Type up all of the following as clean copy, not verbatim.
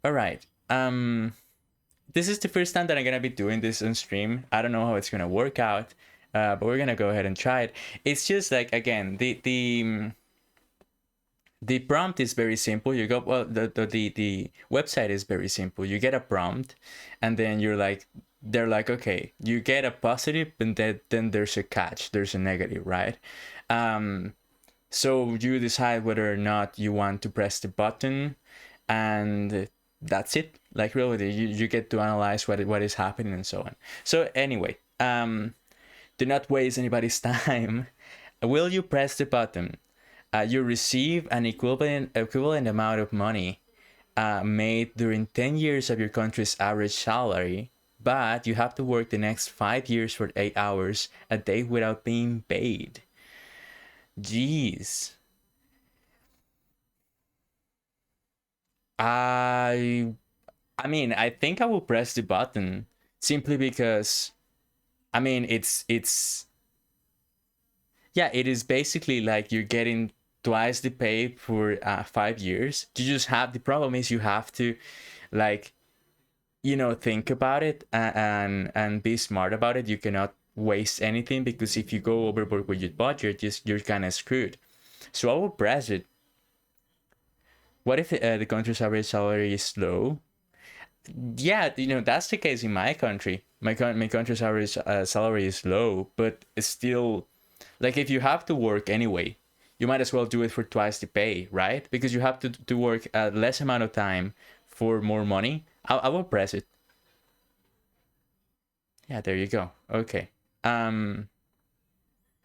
All right. This is the first time that I'm gonna be doing this on stream. I don't know how it's gonna work out, but we're gonna go ahead and try it. It's just like, again, the prompt is very simple. You go, well, the website is very simple. You get a prompt, and then you're like, they're like, okay, you get a positive, and then there's a catch, there's a negative, right? Um, so you decide whether or not you want to press the button, and that's it. Like, really, you get to analyze what is happening and so on. So anyway, do not waste anybody's time. Will you press the button? You receive an equivalent amount of money made during 10 years of your country's average salary, but you have to work the next 5 years for 8 hours a day without being paid. Jeez. I I mean, I think I will press the button simply because, I mean, it's yeah, it is basically like you're getting twice the pay for 5 years. You just have, the problem is you have to, like, think about it, and be smart about it. You cannot waste anything, because if you go overboard with your budget, just you're kind of screwed. So I will press it. What if the country's average salary is low? Yeah, that's the case in my country. My country's average salary is low, but it's still, like, if you have to work anyway, you might as well do it for twice the pay, right? Because you have to work a less amount of time for more money. I will press it. Yeah, there you go. Okay. Um.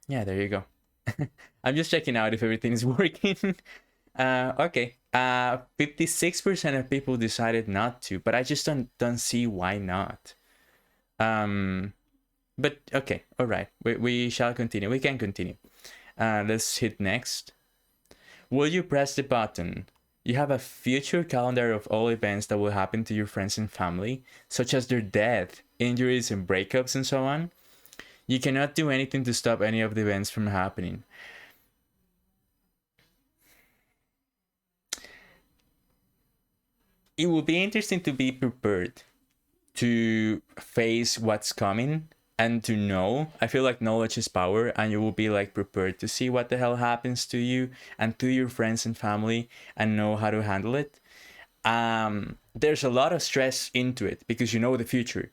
Yeah, there you go. I'm just checking out if everything is working. Okay. 56% of people decided not to, but I just don't see why not. Um, but okay, all right. We shall continue. We can continue. Let's hit next. Will you press the button? You have a future calendar of all events that will happen to your friends and family, such as their death, injuries, and breakups, and so on. You cannot do anything to stop any of the events from happening. It will be interesting to be prepared to face what's coming and to know. I feel like knowledge is power, and you will be like prepared to see what the hell happens to you and to your friends and family, and know how to handle it. There's a lot of stress into it because you know the future.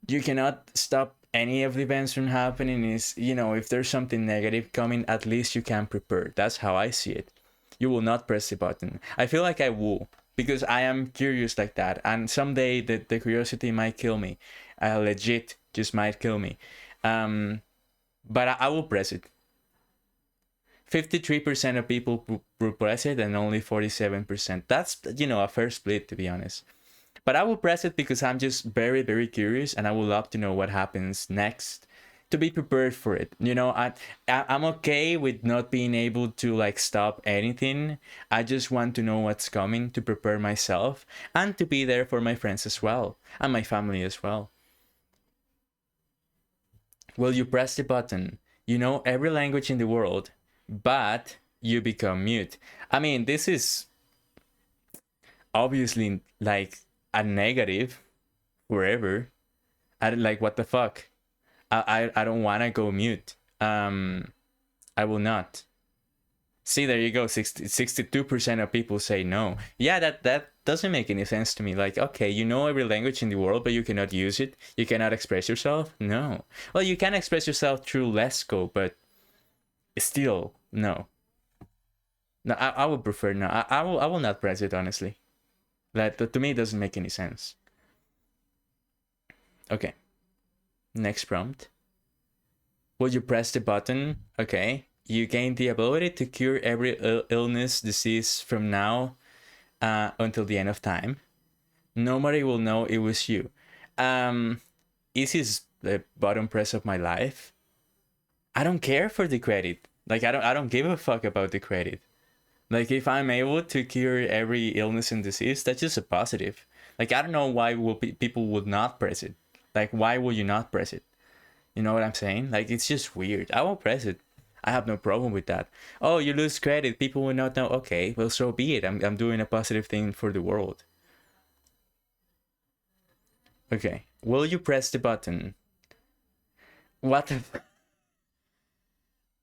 You cannot stop any of the events from happening. Is, if there's something negative coming, at least you can prepare. That's how I see it. You will not press the button. I feel like I will, because I am curious like that, and someday the curiosity might kill me. Legit, just might kill me. But I will press it. 53% of people will press it, and only 47%. That's, a fair split, to be honest. But I will press it because I'm just very, very curious, and I would love to know what happens next, to be prepared for it. I'm okay with not being able to, like, stop anything. I just want to know what's coming, to prepare myself, and to be there for my friends as well, and my family as well. Will you press the button? You know every language in the world, but you become mute. I mean, this is obviously like a negative forever. Like, what the fuck. I don't want to go mute. I will not. See, there you go. 62% of people say no. Yeah, that doesn't make any sense to me. Like, okay, you know every language in the world, but you cannot use it. You cannot express yourself. No. Well, you can express yourself through Lesco, but still, no. No, I would prefer no. I will not press it, honestly. That, to me, doesn't make any sense. Okay. Next prompt. Will you press the button? Okay. You gain the ability to cure every illness, disease from now until the end of time. Nobody will know it was you. Easy the button press of my life. I don't care for the credit. Like, I don't give a fuck about the credit. Like, if I'm able to cure every illness and disease, that's just a positive. Like, I don't know why people would not press it. Like, why would you not press it? You know what I'm saying? Like, it's just weird. I won't press it. I have no problem with that. Oh, you lose credit. People will not know. Okay, well, so be it. I'm doing a positive thing for the world. Okay. Will you press the button? What the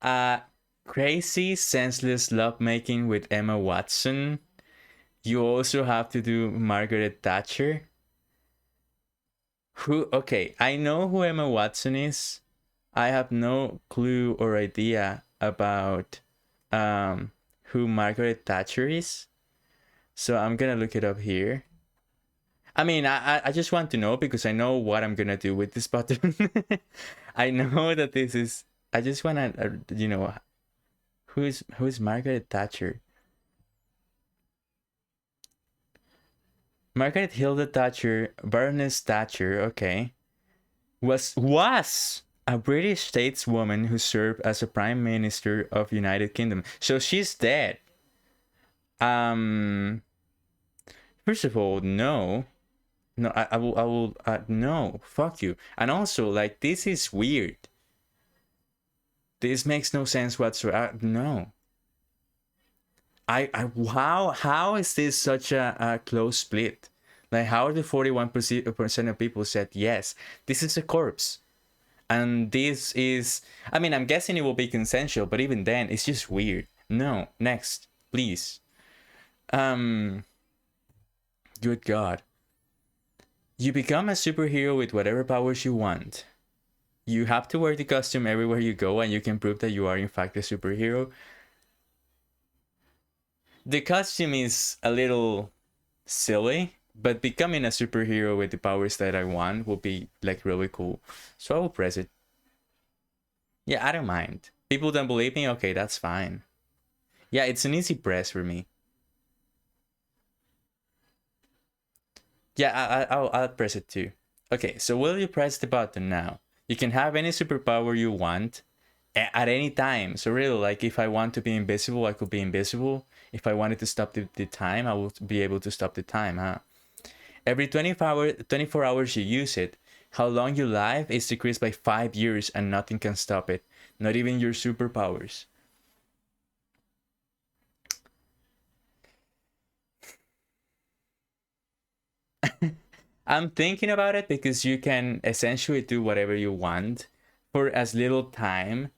uh crazy senseless lovemaking with Emma Watson. You also have to do Margaret Thatcher. Who okay, I know who Emma Watson is. I have no clue or idea about um who Margaret Thatcher is. So I'm gonna look it up here. I mean, I just want to know because I know what I'm gonna do with this button. I know that this is. I just wanna, who's Margaret Thatcher? Margaret Hilda Thatcher, Baroness Thatcher. Okay, was a British stateswoman who served as a Prime Minister of United Kingdom. So she's dead. Um, First of all, no. No, I will, no, fuck you. And also, like, this is weird. This makes no sense whatsoever. No. How is this such a close split? Like, how are the 41% of people said yes? This is a corpse. And this is, I mean, I'm guessing it will be consensual, but even then, it's just weird. No, next, please. Good God. You become a superhero with whatever powers you want. You have to wear the costume everywhere you go, and you can prove that you are in fact a superhero. The costume is a little silly, but becoming a superhero with the powers that I want will be like really cool. So I will press it. Yeah, I don't mind. People don't believe me? Okay, that's fine. Yeah, it's an easy press for me. Yeah, I'll press it too. Okay, so will you press the button now? You can have any superpower you want at any time. So really, like if I want to be invisible, I could be invisible. If I wanted to stop the time, I will be able to stop the time, huh? Every 24 hours you use it, how long you live is decreased by 5 years and nothing can stop it. Not even your superpowers. I'm thinking about it because you can essentially do whatever you want for as little time,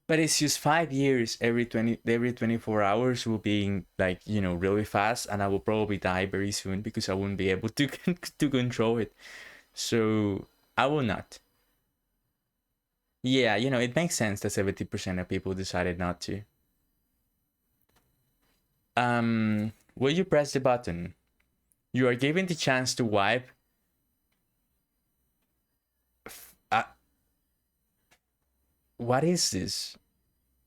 but it's just 5 years. Every 24 hours will be like, really fast, and I will probably die very soon because I won't be able to to control it. So I will not. Yeah, it makes sense that 70% of people decided not to. Will you press the button? You are given the chance to wipe. Uh, what is this?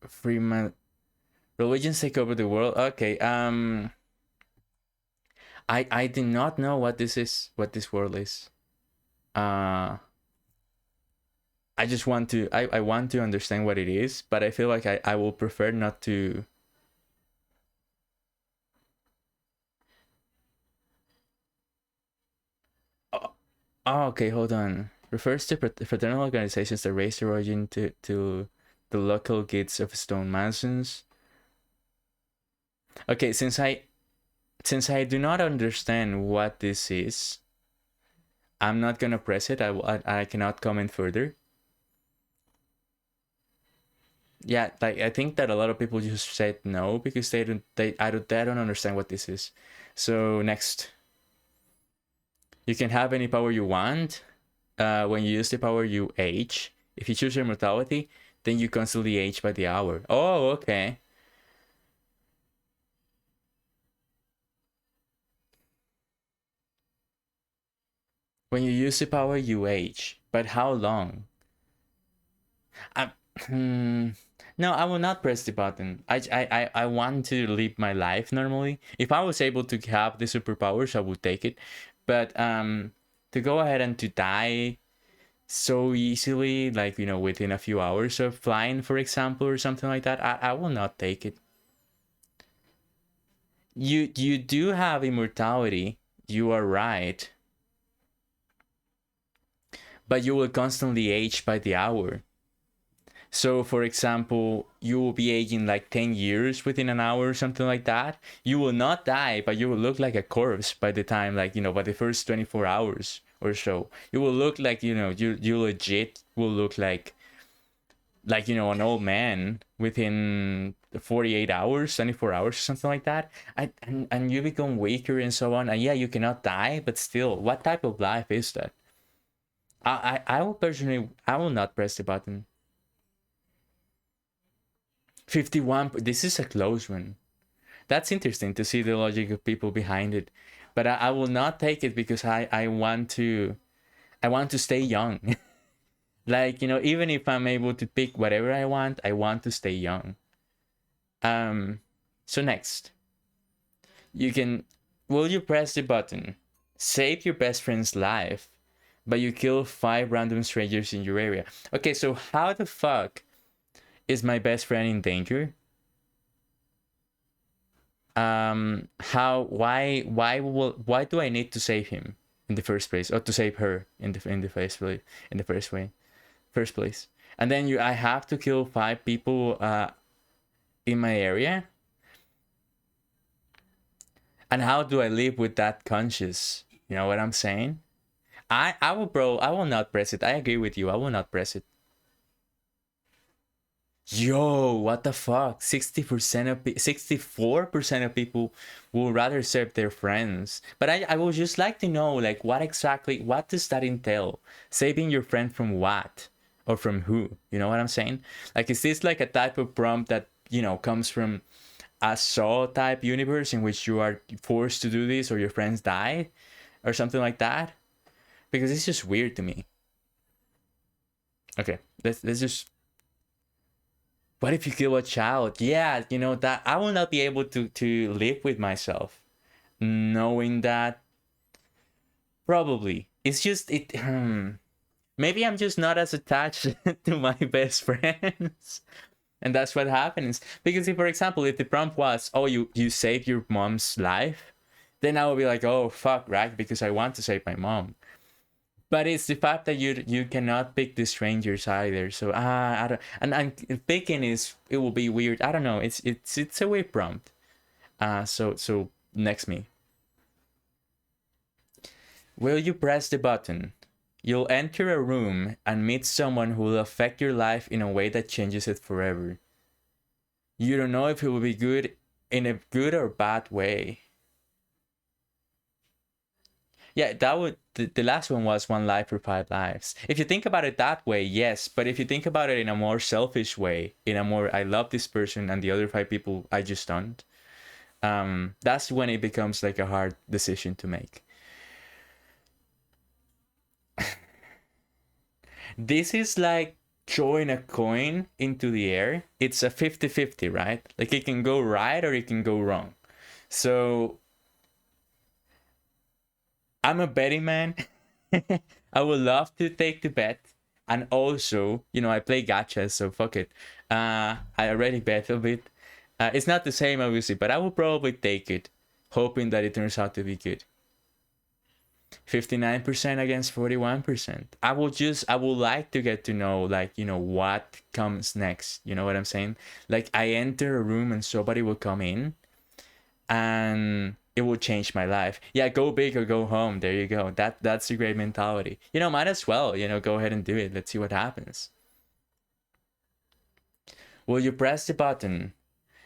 Freeman religions take over the world. Okay. I did not know what this is. What this world is. Uh, I just want to. I want to understand what it is, but I feel like I will prefer not to. Oh, okay. Hold on. Refers to fraternal organizations that raise their origin to the local gates of stone mansions. Okay, since I do not understand what this is, I'm not gonna press it. I cannot comment further. Yeah, like I think that a lot of people just said no because they don't understand what this is. So next, you can have any power you want. When you use the power, you age. If you choose immortality, then you constantly age by the hour. Oh, okay. When you use the power, you age. But how long? I, no, I will not press the button. I want to live my life normally. If I was able to have the superpowers, I would take it. But to go ahead and to die so easily, like within a few hours of flying, for example, or something like that, I will not take it. You do have immortality. You are right, but you will constantly age by the hour. So, for example, you will be aging like 10 years within an hour or something like that. You will not die, but you will look like a corpse by the time, like, by the first 24 hours or so. You will look like, you legit will look like, an old man within 48 hours, 24 hours, something like that. And you become weaker and so on. And yeah, you cannot die, but still, what type of life is that? I will personally, I will not press the button. 51. This is a close one. That's interesting to see the logic of people behind it. But I will not take it because I want to stay young. Like, even if I'm able to pick whatever I want to stay young. So next, you can, will you press the button, save your best friend's life, but you kill 5 random strangers in your area? Okay, so how the fuck is my best friend in danger? Why do I need to save him in the first place, or to save her in the first place? And then I have to kill 5 people in my area. And how do I live with that conscious? You know what I'm saying? I will not press it. I agree with you. I will not press it. Yo, what the fuck? 64% of people will rather serve their friends. But I would just like to know, like, what does that entail? Saving your friend from what? Or from who? You know what I'm saying? Like, is this like a type of prompt that, comes from a Saw type universe in which you are forced to do this or your friends die? Or something like that? Because it's just weird to me. Okay, let's just... What if you kill a child? Yeah, that I will not be able to live with myself, knowing that. Probably it's just it. Maybe I'm just not as attached to my best friends, and that's what happens. Because if, for example, if the prompt was, "Oh, you saved your mom's life," then I will be like, "Oh fuck, right?" Because I want to save my mom. But it's the fact that you cannot pick the strangers either. So I don't, and picking it will be weird. I don't know. It's a weird prompt. So next me. Will you press the button? You'll enter a room and meet someone who will affect your life in a way that changes it forever. You don't know if it will be good in a good or bad way. Yeah, that would the last one was 1 life for 5 lives. If you think about it that way, yes. But if you think about it in a more selfish way, in a more I love this person and the other 5 people I just don't, that's when it becomes like a hard decision to make. This is like throwing a coin into the air. It's a 50-50, right? Like it can go right or it can go wrong. So I'm a betting man. I would love to take the bet. And also, I play gachas, so fuck it. I already bet a bit. It's not the same, obviously, but I will probably take it, hoping that it turns out to be good. 59% against 41%. I would like to get to know, like, what comes next. You know what I'm saying? Like, I enter a room and somebody will come in and it will change my life. Yeah, go big or go home. There you go. That's a great mentality. Might as well, go ahead and do it. Let's see what happens. Will you press the button?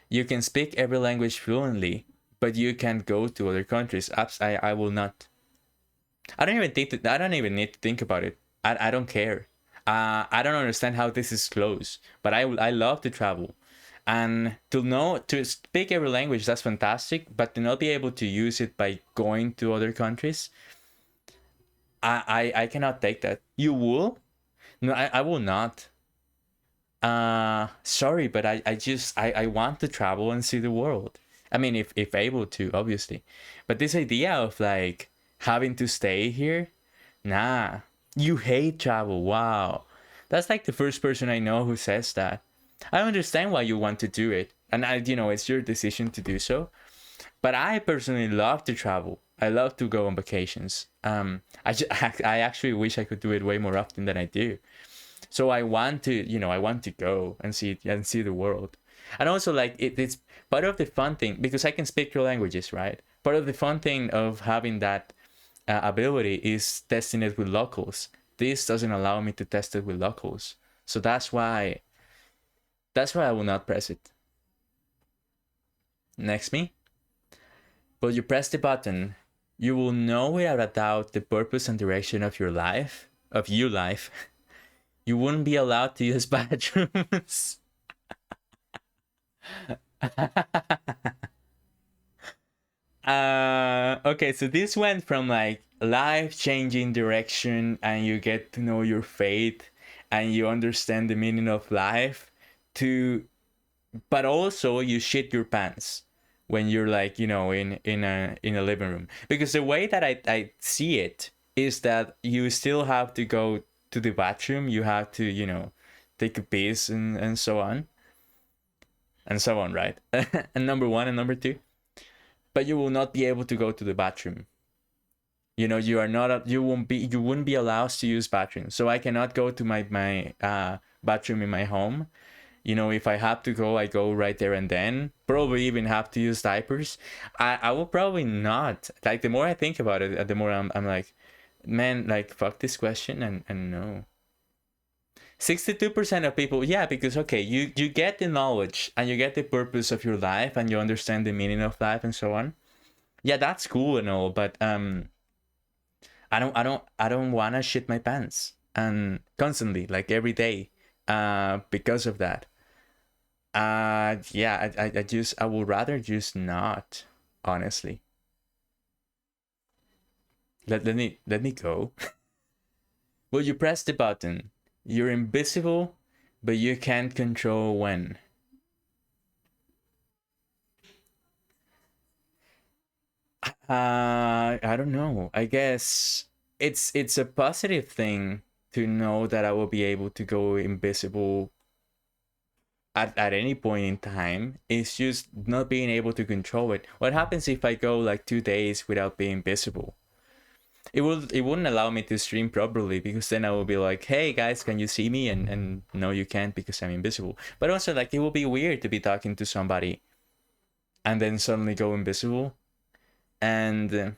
You can speak every language fluently, but you can't go to other countries. I will not. I don't even need to think about it. I don't care. I don't understand how this is close, but I love to travel. And to speak every language, that's fantastic. But to not be able to use it by going to other countries, I cannot take that. You will? No, I will not. Sorry, but I want to travel and see the world. I mean, if able to, obviously. But this idea of like having to stay here, nah. You hate travel. Wow. That's like the first person I know who says that. I understand why you want to do it, and it's your decision to do so. But I personally love to travel. I love to go on vacations. I actually wish I could do it way more often than I do. So I want to, I want to go and see the world. And also, like, it's part of the fun thing, because I can speak 2 languages, right? Part of the fun thing of having that ability is testing it with locals. This doesn't allow me to test it with locals, so that's why I will not press it. Next, me. But you press the button, you will know without a doubt the purpose and direction of your life, You wouldn't be allowed to use bathrooms. Okay, so this went from like life-changing direction, and you get to know your fate, and you understand the meaning of life, to, but also you shit your pants when you're like, in a living room. Because the way that I see it is that you still have to go to the bathroom, you have to, take a piss and so on. And so on, right? And number one and number two. But you will not be able to go to the bathroom. You wouldn't be allowed to use bathroom. So I cannot go to my bathroom in my home. If I have to go, I go right there and then. Probably even have to use diapers. I will probably not. Like, the more I think about it, the more I'm like, man, like, fuck this question, and no. 62% of people, yeah, because okay, you get the knowledge and you get the purpose of your life and you understand the meaning of life and so on. Yeah, that's cool and all, but I don't want to shit my pants and constantly, like every day, because of that. Yeah, I would rather just not, honestly. Let me go. Well, you press the button. You're invisible, but you can't control when. I don't know. I guess it's a positive thing to know that I will be able to go invisible at any point in time. It's just not being able to control it. What happens if I go like 2 days without being visible? It wouldn't allow me to stream properly, because then I will be like, hey guys, can you see me? And no, you can't, because I'm invisible. But also, like, it will be weird to be talking to somebody and then suddenly go invisible. And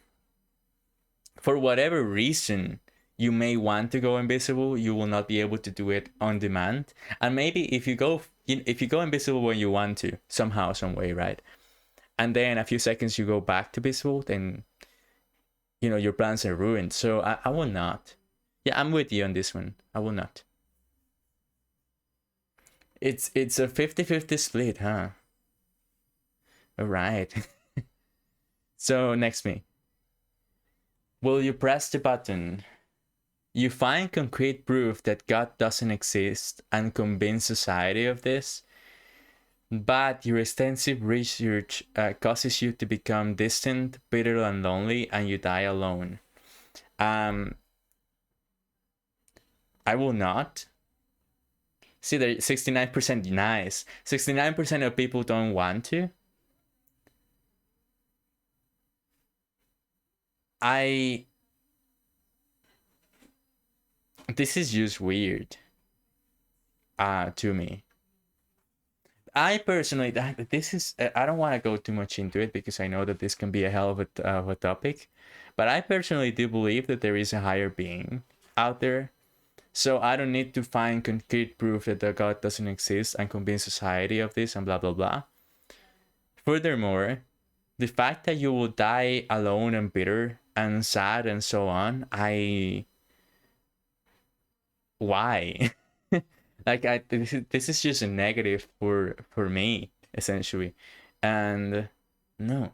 for whatever reason you may want to go invisible, you will not be able to do it on demand. And maybe if you go invisible when you want to, somehow, some way, right? And then a few seconds you go back to visible, then your plans are ruined. So I will not. Yeah, I'm with you on this one. I will not. It's a 50-50 split, huh? All right. So next, me. Will you press the button? You find concrete proof that God doesn't exist and convince society of this, but your extensive research causes you to become distant, bitter, and lonely, and you die alone. I will not. See, there 69% nice. 69% of people don't want to. This is just weird to me. I personally, this is, I don't want to go too much into it, because I know that this can be a hell of a topic, but I personally do believe that there is a higher being out there. So I don't need to find concrete proof that the God doesn't exist and convince society of this and blah, blah, blah. Furthermore, the fact that you will die alone and bitter and sad and so on, why? Like, this is just a negative for me, essentially. And no.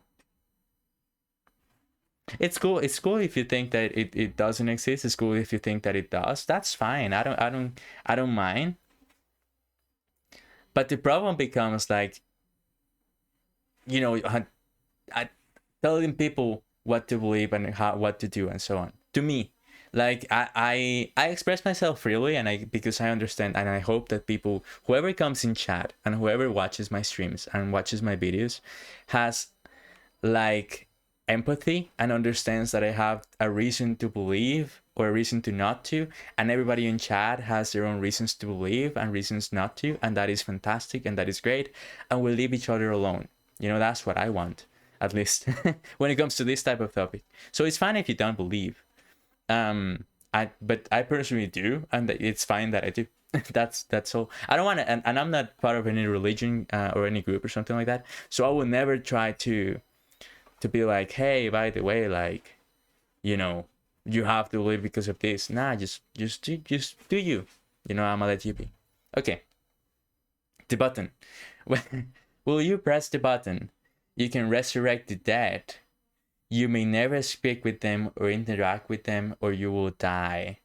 It's cool if you think that it doesn't exist. It's cool if you think that it does. That's fine. I don't mind. But the problem becomes, like, telling people what to believe and what to do and so on. To me, like, I express myself freely, and because I understand, and I hope that people, whoever comes in chat and whoever watches my streams and watches my videos, has, like, empathy and understands that I have a reason to believe or a reason to not to, and everybody in chat has their own reasons to believe and reasons not to, and that is fantastic and that is great, and we'll leave each other alone. You know, that's what I want, at least when it comes to this type of topic. So it's fine if you don't believe. But I personally do, and it's fine that I do. That's all. I don't want to, and I'm not part of any religion or any group or something like that. So I will never try to be like, hey, by the way, like, you know, you have to live because of this. Nah, just do you. You know, I'ma let you be. Okay. The button. Will you press the button? You can resurrect the dead. You may never speak with them or interact with them, or you will die.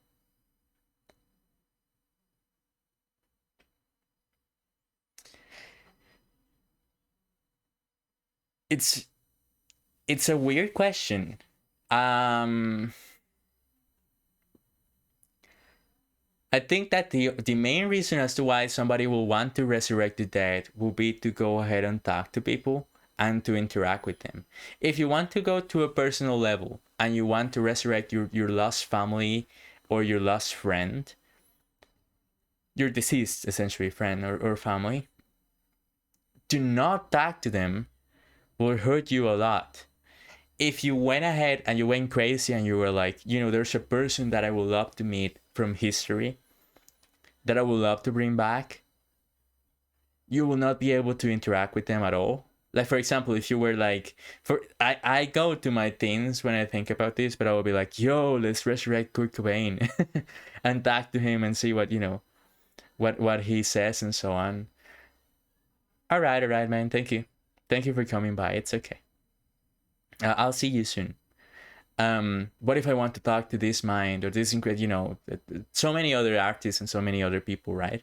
It's a weird question. I think that the main reason as to why somebody will want to resurrect the dead will be to go ahead and talk to people and to interact with them. If you want to go to a personal level and you want to resurrect your lost family or your lost friend, your deceased essentially friend or family, do not talk to them will hurt you a lot. If you went ahead and you went crazy and you were like, you know, there's a person that I would love to meet from history that I would love to bring back, you will not be able to interact with them at all. Like, for example, if you were like, I go to my teens when I think about this, but I will be like, yo, let's resurrect Kurt Cobain and talk to him and see what, you know, what he says and so on. All right, man. Thank you. Thank you for coming by. It's okay. I'll see you soon. What if I want to talk to this mind or this incredible, you know, so many other artists and so many other people, right?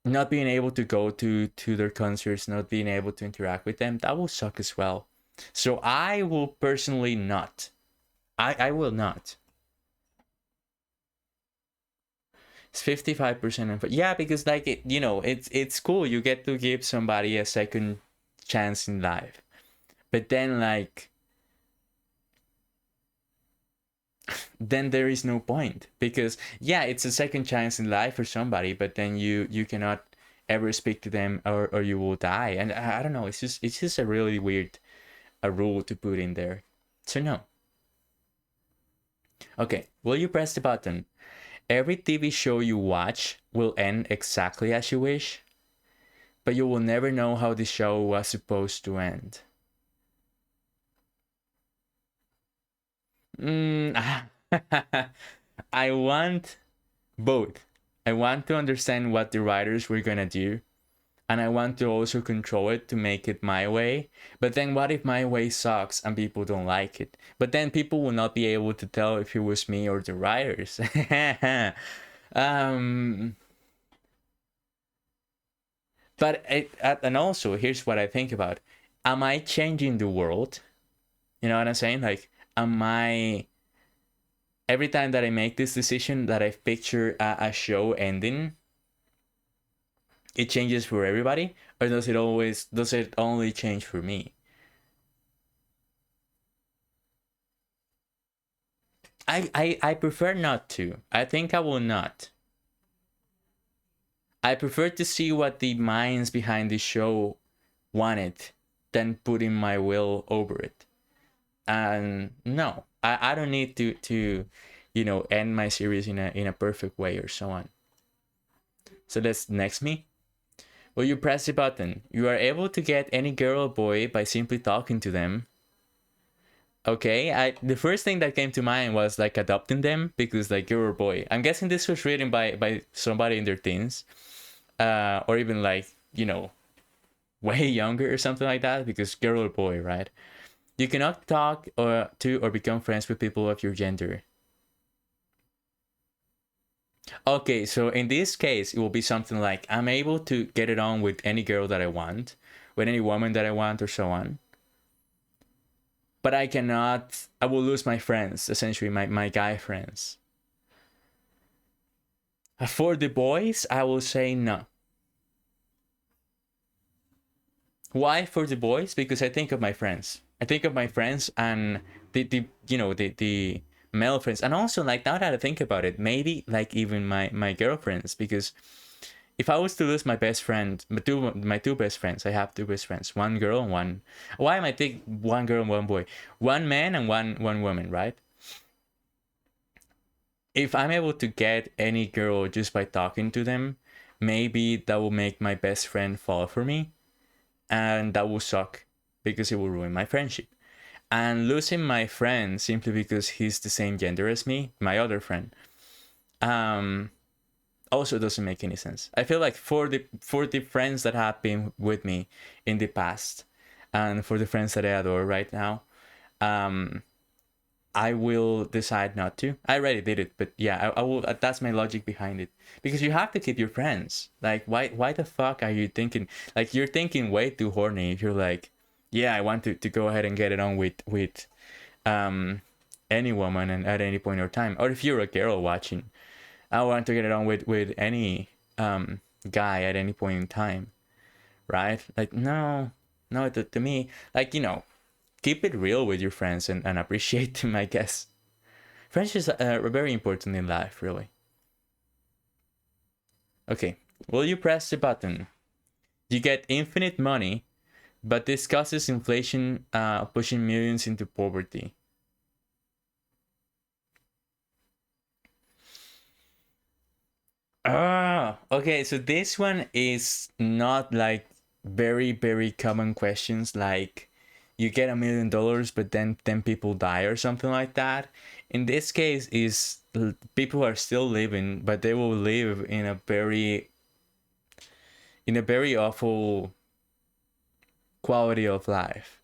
Not being able to go to their concerts, not being able to interact with them, that will suck as well. So I will personally not. I will not. It's 55%. Yeah, because like it, you know, it's cool. You get to give somebody a second chance in life, but then like then there is no point because yeah, it's a second chance in life for somebody, but then you cannot ever speak to them or you will die. And I don't know, it's just a really weird a rule to put in there. So no. Okay, will you press the button? Every TV show you watch will end exactly as you wish, but you will never know how the show was supposed to end. I want both. I want to understand what the writers were gonna do, and I want to also control it to make it my way. But then what if my way sucks and people don't like it? But then people will not be able to tell if it was me or the writers. um, and also here's what I think about: am I changing the world? You know what I'm saying? Like, am I every time that I make this decision that I picture a show ending? It changes for everybody, or does it only change for me? I prefer not to. I think I will not. I prefer to see what the minds behind the show wanted than putting my will over it. And no, I don't need to you know end my series in a perfect way or so on. So that's next me. Will you press the button? You are able to get any girl or boy by simply talking to them. Okay, the first thing that came to mind was like adopting them because like girl or boy. I'm guessing this was written by somebody in their teens, or even like you know way younger or something like that because girl or boy, right? You cannot talk or become friends with people of your gender. Okay, so in this case, it will be something like I'm able to get it on with any girl that I want, with any woman that I want, or so on. But I cannot, I will lose my friends, essentially, my guy friends. For the boys, I will say no. Why for the boys? Because I think of my friends. I think of my friends and the the male friends, and also like now that I think about it, maybe like even my girlfriends, because if I was to lose my best friend, my two best friends, I have two best friends, one girl and one. Why am I think one girl and one boy, one man and one woman, right? If I'm able to get any girl just by talking to them, maybe that will make my best friend fall for me, and that will suck because it will ruin my friendship. And losing my friend simply because he's the same gender as me, my other friend, um, also doesn't make any sense. I feel like for the friends that have been with me in the past, and for the friends that I adore right now, um, I will decide not to. I already did it, but yeah, I will. That's my logic behind it. Because you have to keep your friends. Like, why the fuck are you thinking? Like, you're thinking way too horny. If you're like, yeah, I want to go ahead and get it on with um any woman and at any point or time. Or if you're a girl watching, I want to get it on with any guy at any point in time, right? Like, no, no. To me, like, keep it real with your friends and appreciate them, I guess. Friendships are very important in life, really. Okay, will you press the button? You get infinite money, but this causes inflation, pushing millions into poverty. Okay, so this one is not like very, very common questions like you get $1 million, but then 10 people die or something like that. In this case, is people are still living, but they will live in a very awful quality of life.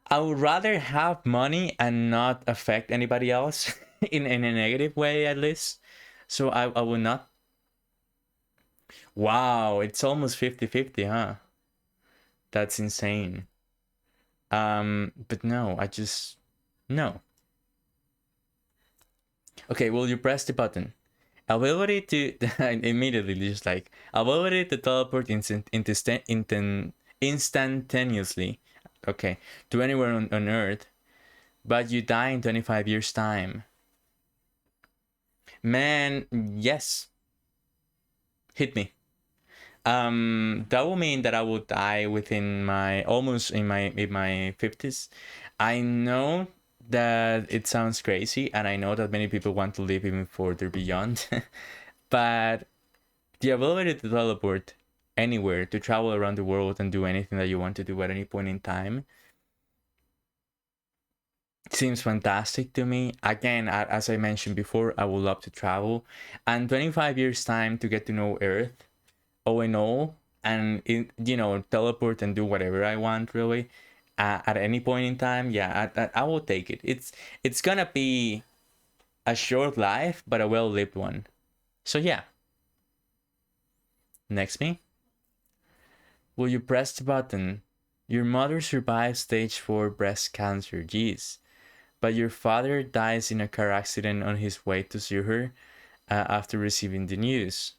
I would rather have money and not affect anybody else in a negative way, at least. So I would not. Wow, it's almost 50-50, huh? That's insane. But no, I just. No. Okay, will you press the button? Ability to. Immediately, just like. Ability to teleport instantaneously. Okay, to anywhere on Earth, but you die in 25 years' time. Man, yes. Hit me. That will mean that I will die within my almost in my 50s. I know that it sounds crazy, and I know that many people want to live even further beyond, but the ability to teleport anywhere, to travel around the world and do anything that you want to do at any point in time, seems fantastic to me. Again, as I mentioned before, I would love to travel, and 25 years time to get to know Earth all in all, and teleport and do whatever I want, really, at any point in time. Yeah, I will take it. It's gonna be a short life, but a well-lived one. So yeah, next me. Will you press the button? Your mother survives stage 4 breast cancer, jeez, but your father dies in a car accident on his way to see her, after receiving the news.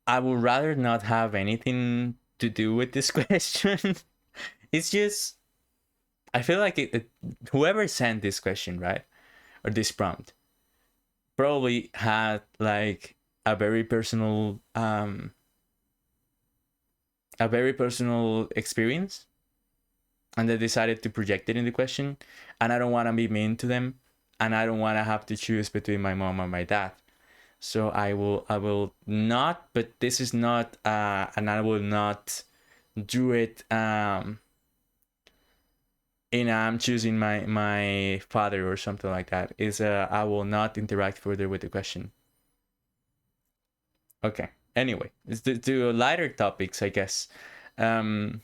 I would rather not have anything to do with this question. It's just, I feel like whoever sent this question, right, or this prompt, probably had like a very personal experience, and they decided to project it in the question. And I don't want to be mean to them, and I don't want to have to choose between my mom and my dad. So I will not. But this is not, and I will not do it. I'm choosing my father or something like that. Is I will not interact further with the question. Okay. Anyway, it's to lighter topics, I guess. Um,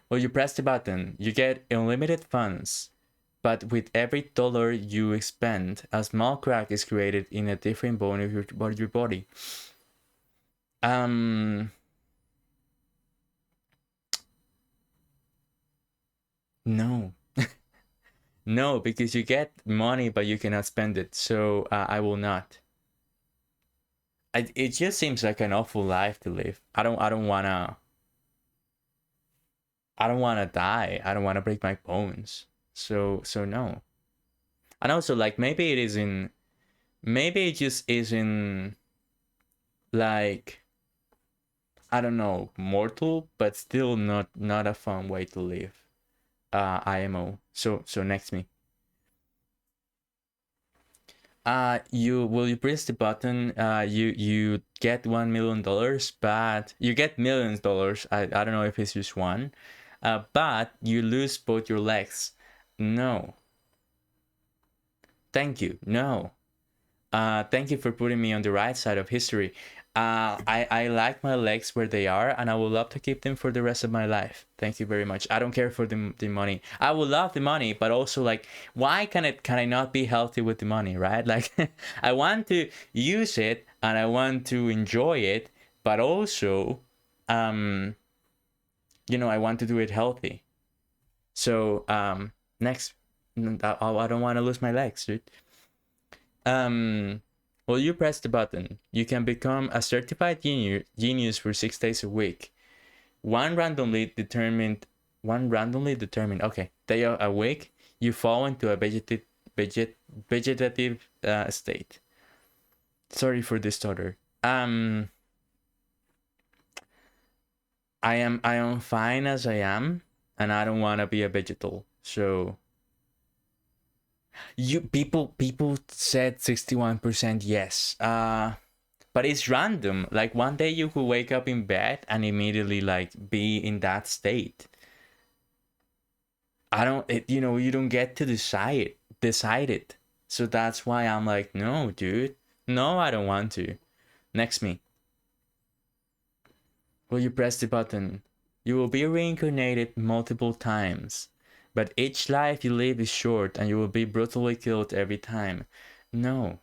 well, you press the button, you get unlimited funds, but with every dollar you spend, a small crack is created in a different bone of your body. Um, no, no, because you get money, but you cannot spend it. So I will not. it just seems like an awful life to live. I don't wanna die. I don't wanna break my bones. So no. And also like maybe it just isn't like, I don't know, mortal, but still not a fun way to live. IMO. So next me. You press the button, you get $1 million, but you get $millions. I don't know if it's just one. But you lose both your legs. No. Thank you. No. Thank you for putting me on the right side of history. I like my legs where they are, and I would love to keep them for the rest of my life. Thank you very much. I don't care for the money. I would love the money, but also like, why can I not be healthy with the money, right? Like, I want to use it and I want to enjoy it, but also, um, I want to do it healthy. So next, I don't want to lose my legs, dude. Well, you press the button. You can become a certified genius for 6 days a week. One randomly determined, okay, day a week, you fall into a vegetative state. Sorry for this stutter. I am fine as I am, and I don't want to be a vegetal. So people said 61% yes. But it's random. Like one day you could wake up in bed and immediately like be in that state. You don't get to decide it. So that's why I'm like, no, dude. No, I don't want to. Next me. Will you press the button? You will be reincarnated multiple times. But each life you live is short and you will be brutally killed every time. No.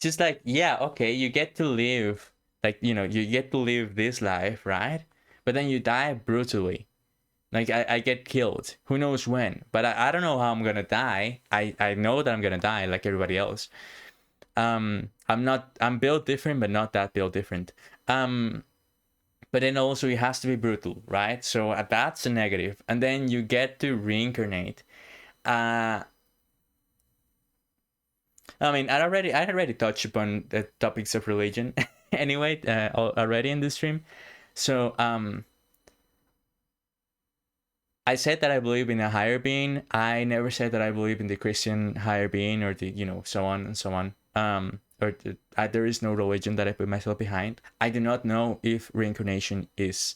Just like, yeah, okay, you get to live, like, you get to live this life, right? But then you die brutally. Like, I get killed. Who knows when? But I don't know how I'm gonna die. I know that I'm gonna die like everybody else. I'm built different, but not that built different. But then also it has to be brutal, right? So that's a negative. And then you get to reincarnate. I mean, I already touched upon the topics of religion anyway, already in this stream. So I said that I believe in a higher being. I never said that I believe in the Christian higher being or the so on and so on. There is no religion that I put myself behind. I do not know if reincarnation is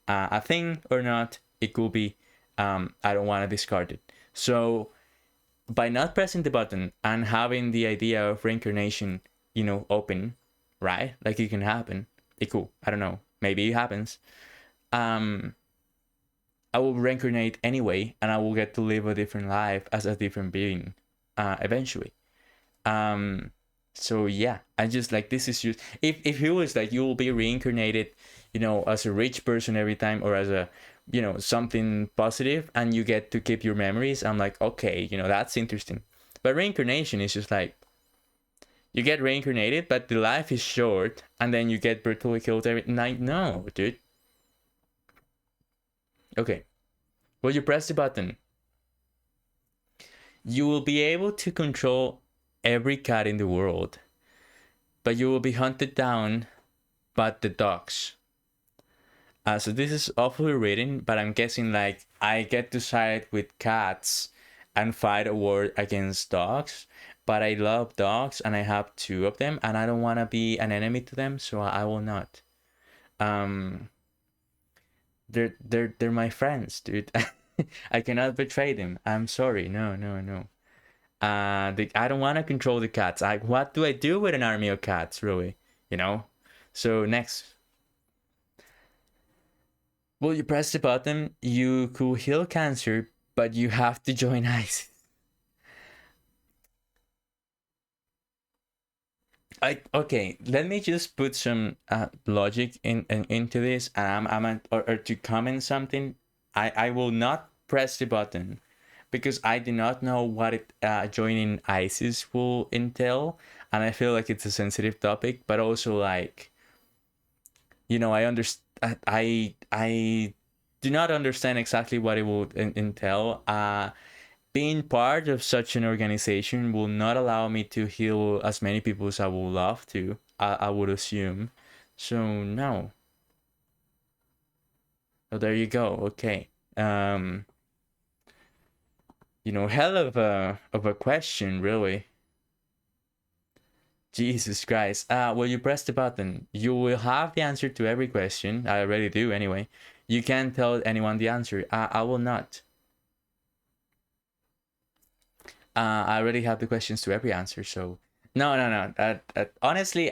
a thing or not. It could be. I don't want to discard it. So by not pressing the button and having the idea of reincarnation, open, right? Like it can happen. It cool. I don't know. Maybe it happens. I will reincarnate anyway, and I will get to live a different life as a different being, eventually. So yeah, I just like, this is just, if he was like, you will be reincarnated, as a rich person every time, or as a something positive, and you get to keep your memories, I'm like, okay, that's interesting. But reincarnation is just like, you get reincarnated, but the life is short, and then you get brutally killed every night. No, dude. Okay. Well, you press the button. You will be able to control every cat in the world, but you will be hunted down by the dogs. So this is awfully written, but I'm guessing like I get to side with cats and fight a war against dogs. But I love dogs and I have two of them, and I don't want to be an enemy to them, so I will not. Um, they're my friends, dude. I cannot betray them. I'm sorry. No, no, no. I don't want to control the cats. What do I do with an army of cats, really? So next. Well, you press the button, you could heal cancer, but you have to join ISIS. Okay, let me just put some logic into this, and or to comment something. I will not press the button because I do not know what joining ISIS will entail. and I feel like it's a sensitive topic, but also like, I understand. I do not understand exactly what it would entail. Being part of such an organization will not allow me to heal as many people as I would love to. I would assume. So no. Oh, there you go. Okay. Um, hell of a question, really. Jesus Christ. Well, you press the button. You will have the answer to every question. I already do anyway. You can't tell anyone the answer. I will not. I already have the questions to every answer, so no, no, no. Honestly,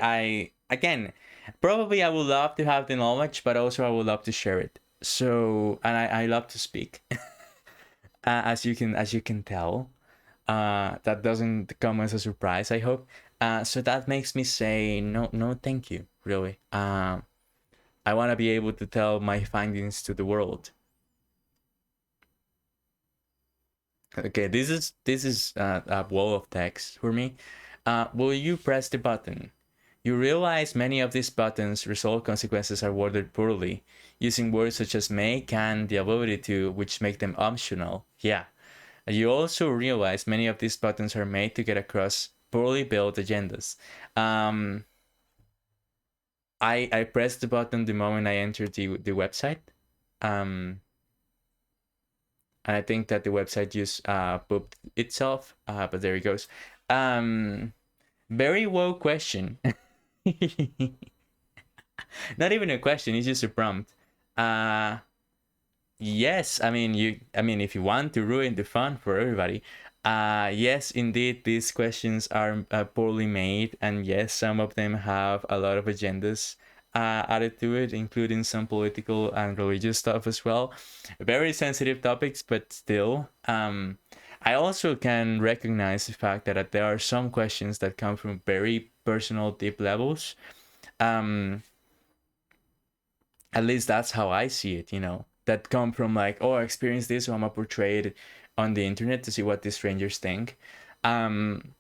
again, probably I would love to have the knowledge, but also I would love to share it. So, and I love to speak, as you can tell. That doesn't come as a surprise, I hope. So that makes me say no, no, thank you. Really, I want to be able to tell my findings to the world. Okay, this is a wall of text for me. Will you press the button? You realize many of these buttons' result consequences are worded poorly, using words such as may, can, the ability to, which make them optional. Yeah. You also realize many of these buttons are made to get across poorly built agendas. Um, I pressed the button the moment I entered the website. Um, and I think that the website just pooped itself. But there it goes. Very woke question. Not even a question, it's just a prompt. Yes, I mean if you want to ruin the fun for everybody, yes, indeed these questions are poorly made, and yes, some of them have a lot of agendas added to it, including some political and religious stuff as well. Very sensitive topics, but still, I also can recognize the fact that there are some questions that come from very personal, deep levels. Um, at least that's how I see it, that come from like, oh, I experienced this, so I'm gonna portray it on the internet to see what the strangers think. Um,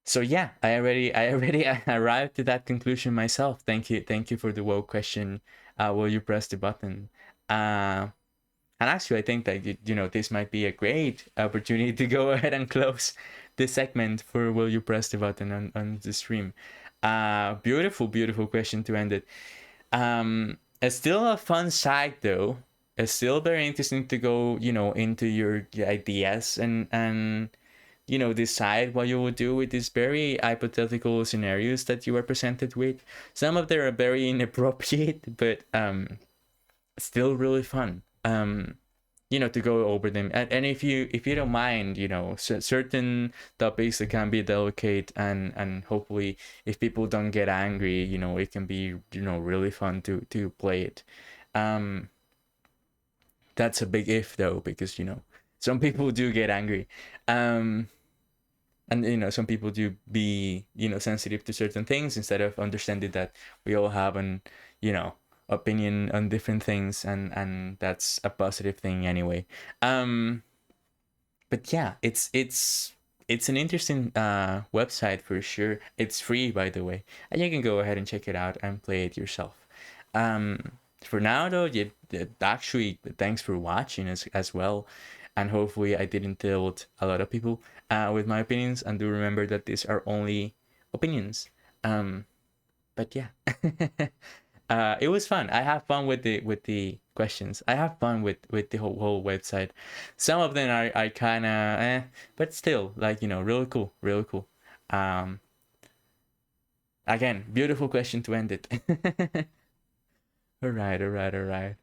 so yeah, I already arrived to that conclusion myself. Thank you for the woke question. Will you press the button? And actually, I think that this might be a great opportunity to go ahead and close this segment for will you press the button on the stream. Beautiful, beautiful question to end it. It's still a fun site though. It's still very interesting to go, into your ideas and decide what you would do with these very hypothetical scenarios that you are presented with. Some of them are very inappropriate, but still really fun. To go over them, and if you don't mind, certain topics that can be delicate, and hopefully if people don't get angry, it can be really fun to play it. That's a big if though, because some people do get angry, and some people do be sensitive to certain things instead of understanding that we all have an opinion on different things, and that's a positive thing anyway. But yeah, it's an interesting website for sure. It's free, by the way, and you can go ahead and check it out and play it yourself. For now though, actually, thanks for watching as well, and hopefully I didn't tilt a lot of people with my opinions, and do remember that these are only opinions. But yeah. It was fun. I have fun with the questions. I have fun with the whole website. Some of them are kind of but still, like, really cool, really cool. Um, Again, beautiful question to end it. All right, all right, all right.